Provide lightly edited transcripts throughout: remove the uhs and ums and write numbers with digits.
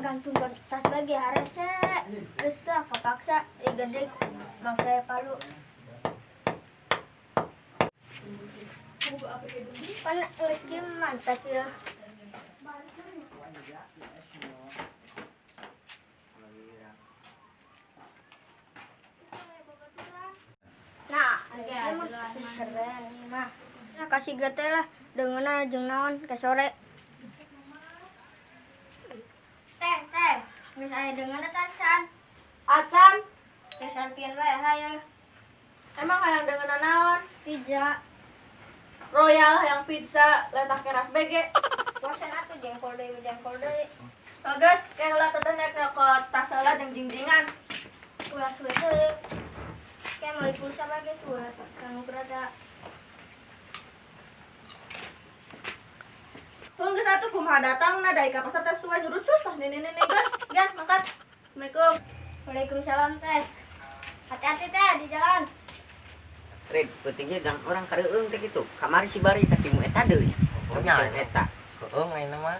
gantung ke tas bagi harusnya geus lah kapaksa gede make palu. Kan geus kieu mantap ya. Nah, ini mah keren ini mah. Nah, kasih gete lah dengeuna jeung naon ke sore. Teh. Geus aya dengeuna tasan. Acan, Tasan pian bae haye. emang hayang dengan naon? Pizza. Royal hayang pizza, letak keras BG. Bosan atuh jengkol deui. Bagus, kayak heula teh naik ke tas heula jeung jingjingan. Ulah suwe teh. Kayak meuli pulsa bae suwe. Kanu kerada. Hung geus atuh kumaha datangna da ka pasar teh suwe nyurucus pas nenek geus. Ya, mangkat. Assalamualaikum. Waalaikumsalam teh. Hati-hati teh di jalan. Red, pentingnya gang orang kareueung teh kitu. Kamari si bari ka timu eta deui. Nya Eta. Heeh, lain mah.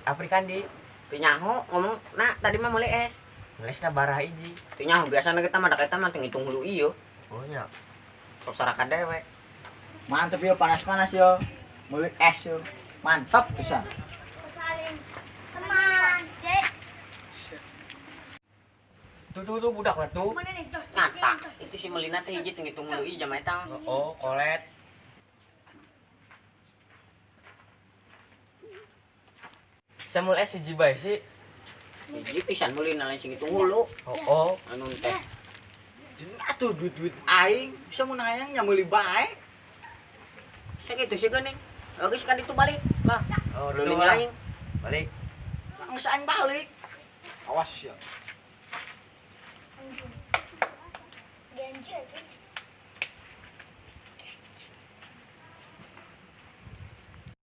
Afrikan di Teu nyaho ngomong, "Nah, tadi mah meuli es." lesna barah hiji. Teu nyaho biasana kita mah dak eta mah teu ngitung hulu ieu. Oh nya. Sok saraka dewe. Mantep yo, panas-panas yo. Meuli es yo. Mantap pisan. Salim. Teman, Dek. Tuh budak lah tuh. Mana nih? Ngata, itu si Melina teh hiji teu ngitung hulu ieu jam eta. Oh, kolet. Samul es hiji bae sih. Hiji pisan Melina lain sing ngitung hulu. Oh. Anu teh. Cenah tuh duit-duit aing bisa mun hayang nya meuli bae. Sakitu sih geuning. Geus ka ditu balik. Lah, Oh, leuling dulu lah. lain. Balik. Geus aing balik. Awas ya.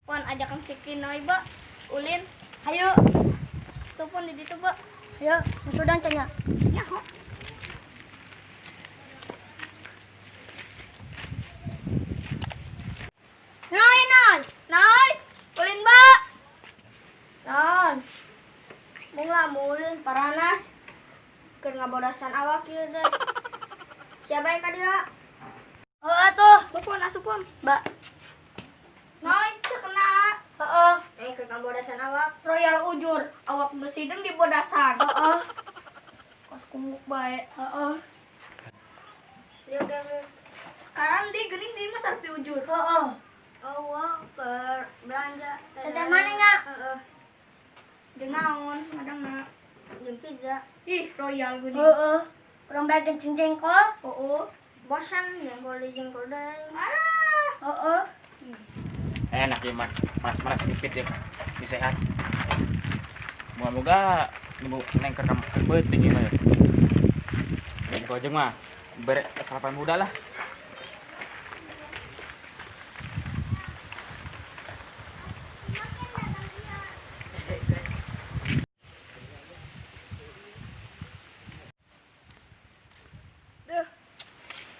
Wan ajakan si Kinoy, Ba. Ulin. Hayo. Tuh pun di ditu, Ba. Hayo, masudang tanya. Nyaho. Noy. Ulin, Ba. Non. Mulin paranas. Keur ngabodasan awak ieu teh. Siapa yang ka dieu? Oh, atuh. Supun, Ba. Noy, teu kena. Heeh. Keur ngabodasan awak. Royal ujur, awak besi deung di bodasan. Heeh. Kos kumuk bae. Heeh. Lihat. Sekarang di geuning di mah sarpi ujur. Heeh. Awak belanja. Teh mana nya? Heeh. Jeung naon ngadangna? Jeung pizza. Ih, royal geuning. Heeh. Urang bae gencing jengkol. Heeh. Bosan jengkol di jengkol deui. Heeh. Enak ya mah, panas-panas dikit ya, bisa sehat. Moga-moga ibu neng kerekam penting gitu ya. Dan kau aja mah sarapan muda lah. Duh.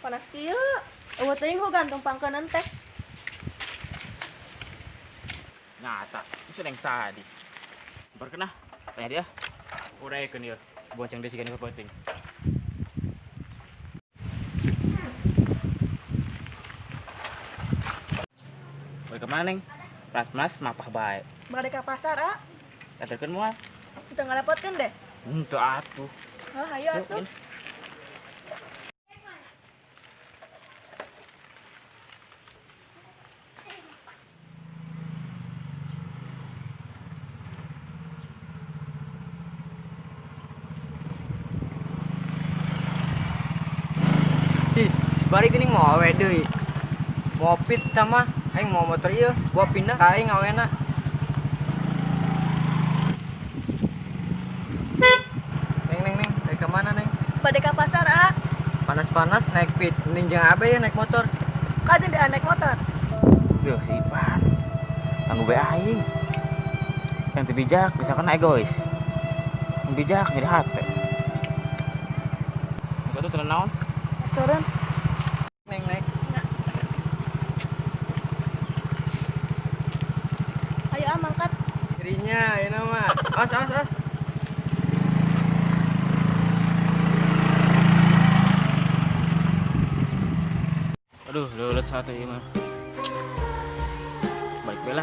Panas kieu. Eueuh teuing hu gantung pangkeunan teh. Nyata, itu yang tadi. Berkenah, tanya dia. Udah ikut dia, buat yang desikan itu penting. Boleh kemana neng? Mas mapah baik. Bade ka pasar, ah. Katakan mual. Kita ngadapatkeun deh. Untuk atuh. Oh, hayo atuh. Ih, sebari geuning mau awe deui. Ngopit sama aing mau motor ieu, gua pindah ka aing awena. Neng, dari ke mana, Neng? Bade ka pasar, ah. Panas-panas naik pit, mending jeung abe ya naik motor. Kajen deh naik motor. Yo si Ipan. Tangguh bae aing. Yang teu bijak, misalkan egois. Yang bijak jadi hate. Kau tuh turun naon? Turun. Neng naik. Ayo ah mangkat. istrinya ini mah. Os. Aduh, lulus satu ini mah. Balik bela.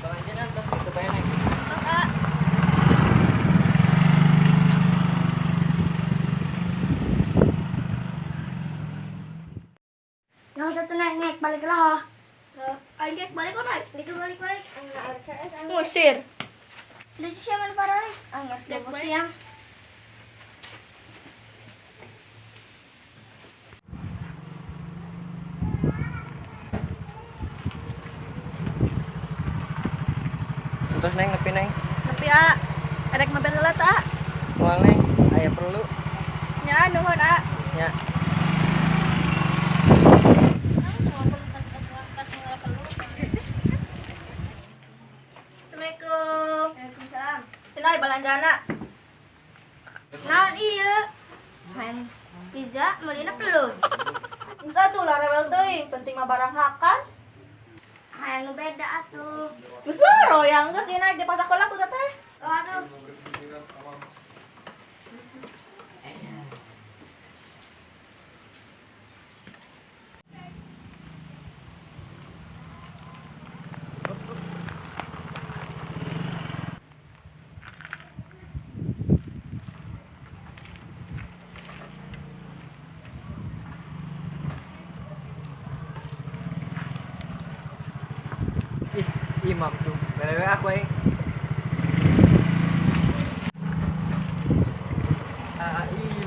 Selanjutnya terus gitu bae Neng. Yang satu naik balik lah. Ayo balik kok naik. Balik. Musir. Itu siapa parah? Angkat siang. Terus Neng nepi Neng. Tapi ada mampir heula teh. Moal Neng, aya perlu. Nya nuhun Ya. Assalamualaikum. Waalaikumsalam. Pinai balanjana. Naon ieu? Main pizza meulina pelus. Geus atuh lah rewel teuing, penting mah barang hakan. Hayang nu beda atuh. Geus lah royang geus ieu naik di pas sekolah ku teh. Aduh. Ih, imam tuh. BTW aku aing.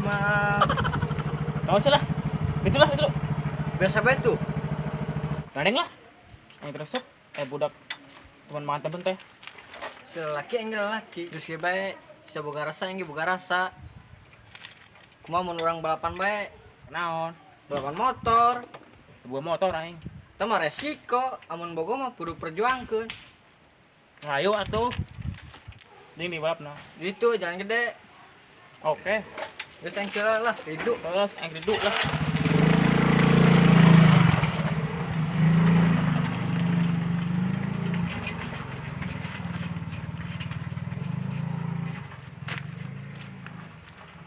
Imam. Tahu sih lah. Itu lah. Biasa bae tuh. Gandeng lah. Yang teresep budak teman makan temen teh. Selaki yang laki. Terus ge bae, boga rasa yang boga rasa. Kumaha mun urang balapan bae? Naon? Balapan motor. Sebuah motor aing. Itu mah resiko, amun boga mah kudu perjuangkeun. Ayo atuh. Ini balapna. Itu jalan gede. Oke. Geus engkeul lah, riduk. Terus yang duduk lah.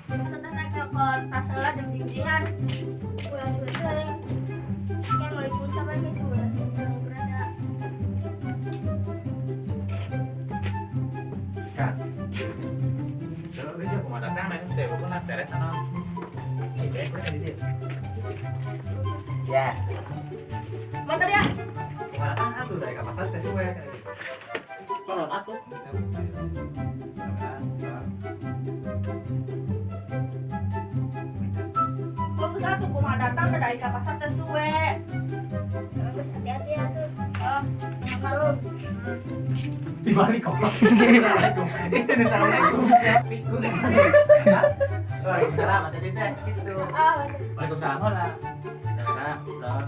Teteh naik ke tas heula jeung jinjingan. Pulang juga teuing. Kan mau dipulsa bae geus ulah. Berada. Kan. Terus dia kumaha datang nih teh pokona teres sana. Di dia. Ya. Motor ya. Kumaha datang atuh dari ka pasar teh suwe. Tolong aku. Mun geus atuh kumaha datang da dari ka pasar teh suwe. Terus hati-hati ya tuh. Maklum. Dibalik goblok. Assalamualaikum. Itu nih assalamualaikum. Siap pikun. Waalaikumsalam, ada di teh gitu. Oh, Waalaikumsalam hola. Nah, udah.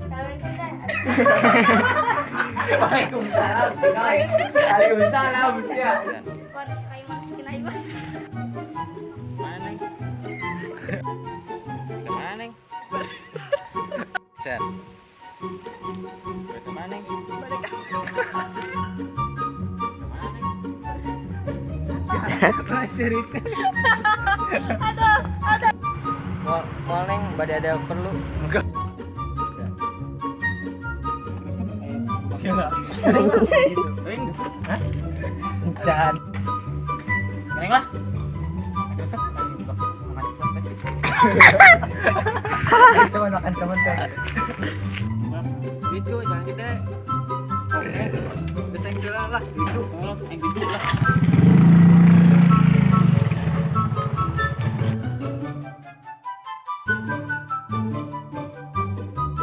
Assalamualaikum teh. Waalaikumsalam. Waalaikumsalam, siap. Kon kayu masukin aja. Mana neng? Kemana neng? Set. Kemana neng? Kemana neng? Moal Neng, bade ada perlu. Ring. Hah? Jangan. Neng lah. Resep. Teman makan teman teh. Itu jangan gede. Oke. Geus engkeul lah, riduk. Terus yang duduk lah.